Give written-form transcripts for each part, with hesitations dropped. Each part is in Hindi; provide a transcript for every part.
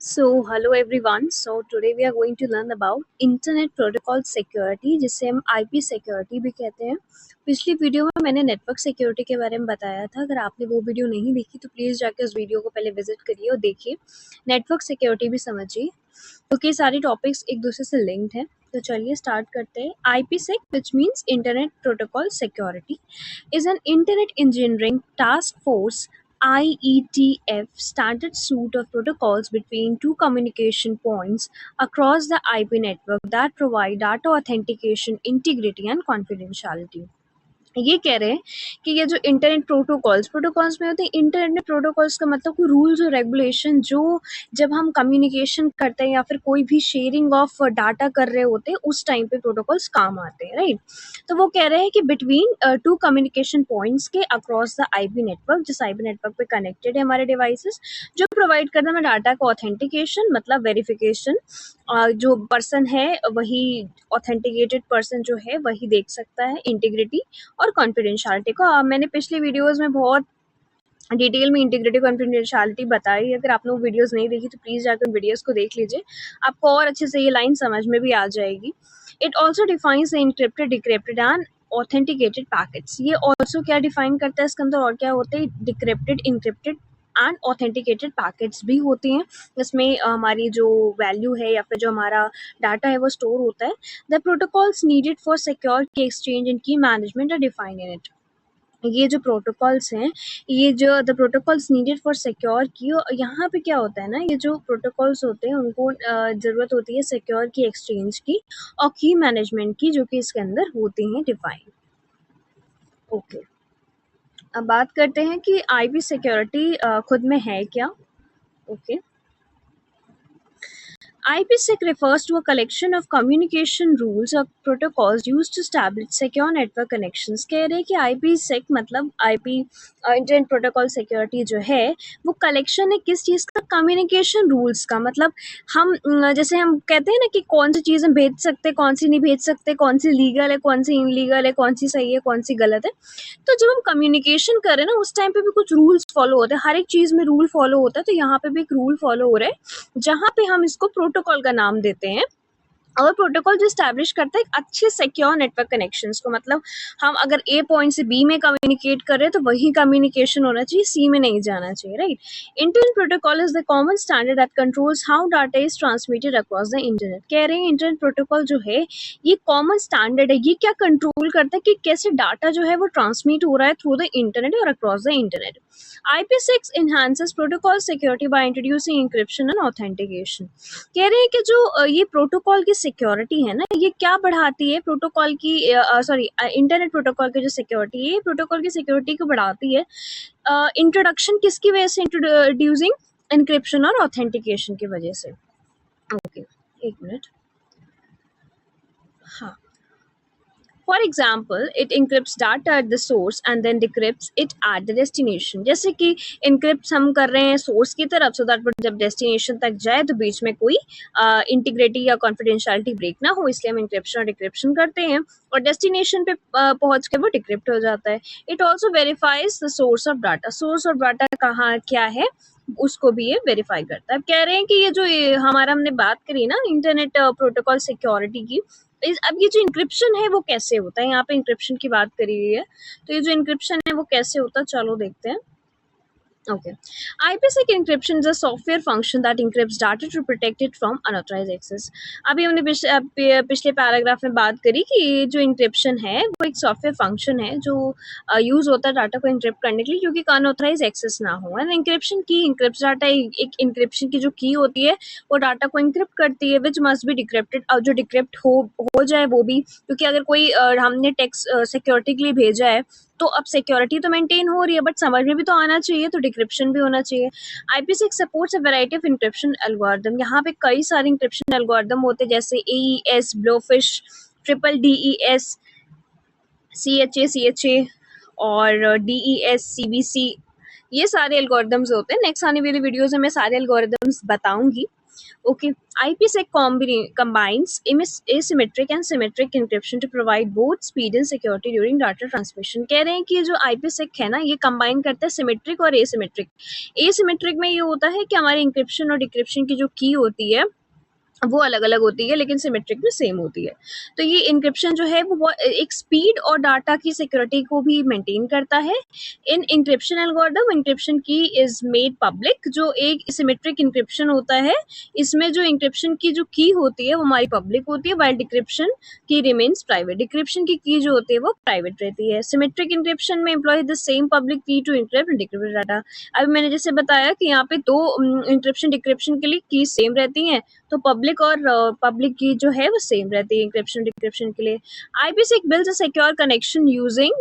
Hello everyone. Today we are going to learn about Internet Protocol Security, जिसे हम IP Security भी कहते हैं. पिछली वीडियो में मैंने नेटवर्क सिक्योरिटी के बारे में बताया था. अगर आपने वो वीडियो नहीं देखी तो प्लीज़ जाके उस वीडियो को पहले विजिट करिए और देखिए. नेटवर्क सिक्योरिटी भी समझिए, क्योंकि सारी टॉपिक्स एक दूसरे से लिंक्ड हैं. तो चलिए स्टार्ट करते हैं. IPsec, which means Internet Protocol Security, is an internet engineering task force IETF standard suite of protocols between two communication points across the IP network that provide data authentication, integrity and confidentiality. ये कह रहे हैं कि ये जो इंटरनेट प्रोटोकॉल्स में होते हैं. इंटरनेट प्रोटोकॉल्स का मतलब कोई रूल्स और रेगुलेशन जो जब हम कम्युनिकेशन करते हैं या फिर कोई भी शेयरिंग ऑफ डाटा कर रहे होते हैं उस टाइम पे प्रोटोकॉल्स काम आते हैं, राइट. तो वो कह रहे हैं कि बिटवीन टू कम्युनिकेशन पॉइंट्स के अक्रॉस द आईपी नेटवर्क, जिस आईपी नेटवर्क पे कनेक्टेड है हमारे डिवाइसेस, जो प्रोवाइड करता है डाटा का ऑथेंटिकेशन मतलब वेरिफिकेशन. जो पर्सन है वही, ऑथेंटिकेटेड पर्सन जो है वही देख सकता है. इंटीग्रिटी और कॉन्फिडेंशियलिटी को मैंने पिछले वीडियोस में बहुत डिटेल में इंटीग्रिटी कॉन्फिडेंशियलिटी बताई. अगर आपने वो वीडियोस नहीं देखी तो प्लीज़ जाकर उन वीडियोस को देख लीजिए, आपको और अच्छे से ये लाइन समझ में भी आ जाएगी. It also defines encrypted, decrypted and authenticated packets. ये ऑल्सो क्या डिफाइन करता है इसके अंदर और क्या होता है? Decrypted, encrypted and authenticated packets भी होती हैं. इसमें हमारी जो वैल्यू है या फिर जो हमारा डाटा है वो स्टोर होता है. The protocols needed for secure key exchange and key management are defined in it. ये जो प्रोटोकॉल्स हैं, ये जो the protocols needed for secure key, यहाँ पे क्या होता है ना, ये जो प्रोटोकॉल्स होते हैं उनको ज़रूरत होती है सिक्योर की एक्सचेंज की और की मैनेजमेंट की, जो कि इसके अंदर होती हैं डिफाइन. ओके, अब बात करते हैं कि आईपी सिक्योरिटी खुद में है क्या. Okay, IPsec refers to a collection of communication rules or protocols used to establish secure network connections. कह रहे हैं कि IPsec मतलब IP इंटरनेट प्रोटोकॉल सिक्योरिटी जो है वो कलेक्शन है किस चीज़ का? कम्युनिकेशन रूल्स का. मतलब हम जैसे हम कहते हैं ना कि कौन सी चीज़ हम भेज सकते, कौन सी नहीं भेज सकते, कौन सी लीगल है, कौन सी इनलीगल है, कौन सी सही है, कौन सी गलत है. तो जब हम कम्युनिकेशन कर रहे हैं ना उस टाइम पे भी कुछ रूल्स फॉलो होते हैं. हर एक चीज़ में रूल फॉलो होता है. तो यहाँ पे भी एक रूल फॉलो हो रहा है जहाँ पे हम इसको प्रोटोकॉल का नाम देते हैं. और प्रोटोकॉल जो स्टैब्लिश करता है एक अच्छे सिक्योर नेटवर्क कनेक्शंस को. मतलब हम अगर ए पॉइंट से बी में कम्युनिकेट कर रहे हैं तो वही कम्युनिकेशन होना चाहिए, सी में नहीं जाना चाहिए, right. Internet protocol is the common standard that controls how data is transmitted across the internet. कह रहे हैं इंटरनेट प्रोटोकॉल जो है ये कॉमन स्टैंडर्ड है. ये क्या कंट्रोल करता है कि कैसे डाटा जो है वो ट्रांसमिट हो रहा है थ्रू द इंटरनेट और across the internet. IPsec enhances protocol security by introducing encryption and authentication. कह रहे हैं कि जो ये प्रोटोकॉल की सिक्योरिटी है ना, ये क्या बढ़ाती है? प्रोटोकॉल की इंटरनेट प्रोटोकॉल की जो सिक्योरिटी है, प्रोटोकॉल की सिक्योरिटी को बढ़ाती है. इंट्रोडक्शन किसकी वजह से? इंट्रोड्यूसिंग एन्क्रिप्शन और ऑथेंटिकेशन की वजह से. ओके, एक मिनट. हाँ, for example it encrypts data at the source and then decrypts it at the destination. जैसे कि इनक्रिप्ट हम कर रहे हैं सोर्स की तरफ, सो दैट जब डेस्टिनेशन तक जाए तो बीच में कोई इंटीग्रिटी या कॉन्फिडेंशियलिटी ब्रेक ना हो, इसलिए हम इंक्रिप्शन और डिक्रिप्शन करते हैं और डेस्टिनेशन पे पहुंच के वो डिक्रिप्ट हो जाता है. It also verifies the source of data. Source of data कहाँ क्या है उसको भी ये वेरीफाई करता है. अब कह रहे हैं कि ये जो हमारा हमने बात करी ना इंटरनेट प्रोटोकॉल सिक्योरिटी की, अब ये जो इंक्रिप्शन है वो कैसे होता है? यहाँ पे इंक्रिप्शन की बात करी हुई है, तो ये जो इंक्रिप्शन है वो कैसे होता है चलो देखते हैं. Okay. IPsec encryption is a software function that encrypts data to protect it from unauthorized access. अभी हमने पिछले पैराग्राफ में बात करी कि ये जो इंक्रिप्शन है वो एक सॉफ्टवेयर फंक्शन है जो यूज होता है डाटा को इंक्रिप्ट करने के लिए, क्योंकि अनऑथराइज एक्सेस ना हो. एंड इंक्रिप्शन की इंक्रिप्ट डाटा, एक इंक्रिप्शन की जो की होती है वो डाटा को इंक्रिप्ट करती है, विच मस्ट बी डिक्रिप्टेड. और जो डिक्रिप्ट हो जाए वो भी, क्योंकि अगर कोई हमने टेक्स्ट सिक्योरिटी के लिए भेजा है तो अब सिक्योरिटी तो मेंटेन हो रही है बट समझ में भी तो आना चाहिए, तो डिक्रिप्शन भी होना चाहिए. IPsec supports a variety of encryption algorithm. यहाँ पे कई सारे इंक्रिप्शन एल्गोरिथम होते हैं जैसे AES, blowfish, triple DES, CHA और DES, CBC. ये सारे एल्गोरिदम्स होते हैं। नेक्स्ट आने वाली वीडियोस में मैं सारे एल्गोरिदम्स बताऊंगी। Okay, IPsec combines asymmetric and symmetric encryption to provide both speed and security during data transmission। कह रहे हैं कि जो IPsec है ना, ये कंबाइन करता है सिमेट्रिक और एसिमेट्रिक। एसिमेट्रिक में ये होता है कि हमारी इंक्रिप्शन और डिक्रिप्शन की जो की होती है वो अलग-अलग होती है, लेकिन सिमेट्रिक में सेम होती है। तो ये एन्क्रिप्शन जो है वो एक स्पीड और डाटा की सिक्योरिटी को भी मेंटेन करता है। इन एन्क्रिप्शन एल्गोरिथम, एन्क्रिप्शन की इज़ मेड पब्लिक। जो एक सिमेट्रिक एन्क्रिप्शन होता है, इसमें जो एन्क्रिप्शन की जो की होती है वो हमारी पब्लिक होती है, while decryption key remains private. Decryption key जो होती है वो प्राइवेट रहती है। सिमेट्रिक एन्क्रिप्शन में employ the same public key to encrypt and decrypt data. अभी मैंने जैसे बताया कि यहाँ पे 2 एन्क्रिप्शन डिक्रिप्शन के लिए की सेम रहती हैं, तो पब्लिक और पब्लिक की जो है वो सेम रहती है इंक्रिप्शन डिक्रिप्शन के लिए। IPsec builds a secure connection using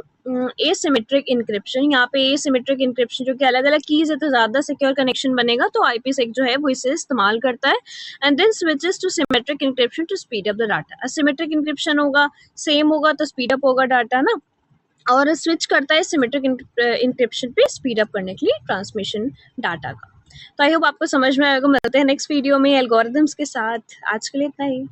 asymmetric encryption। यहाँ पे asymmetric encryption जो कि अलग-अलग कीज है तो ज़्यादा सिक्योर कनेक्शन बनेगा, तो IPsec जो है वो इसे इस्तेमाल करता है। And then switches to symmetric encryption to speed up the data. Asymmetric encryption होगा, सेम होगा तो स्पीड अप होगा डाटा ना, और स्विच करता है सिमेट्रिक encryption पे स्पीड अप करने के लिए ट्रांसमिशन डाटा का। तो आई होप आपको समझ में आएगा। मिलते हैं नेक्स्ट वीडियो में एल्गोरिथम्स के साथ। आज के लिए इतना ही।